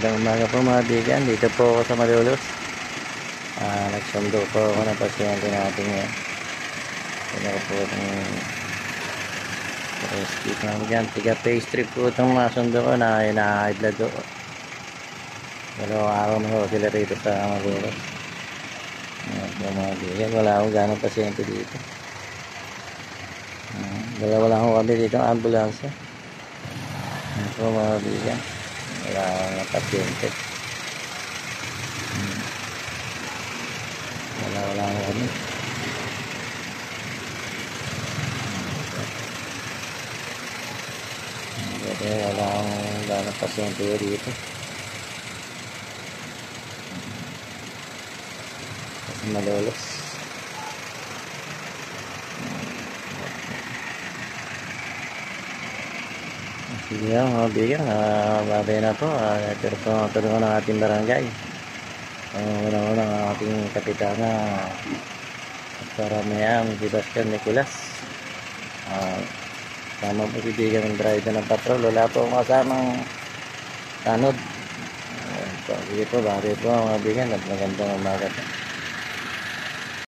Magandang umaga po mga bigan. Dito po ako sa Malolos. Nagsundo po ako ng pasyente natin ngayon. Kaya po itong skip namin dyan. Tiga pastry po itong masundo ko na high blood ko. Dalawang araw na ho sila rito sa Malolos. Mga bigan. Wala akong ganong pasyente dito. Dalawa lang ho kami dito ang ambulansya. Ano po mga bigan. Wala akong pasyente. Wala akong kami. Wala akong ganong pasyente dito. Kasi Malolos. Sige mga bigan, babay na po. Ito po ang tulungan ng ating barangay. Unang-unang ang ating kapitana Paramayan Sebastian Nicolas. Tama po si bigan ng driver ng patrol. Wala po akong kasamang tanod. Sige po, babay po mga bigan at magandang umaga po.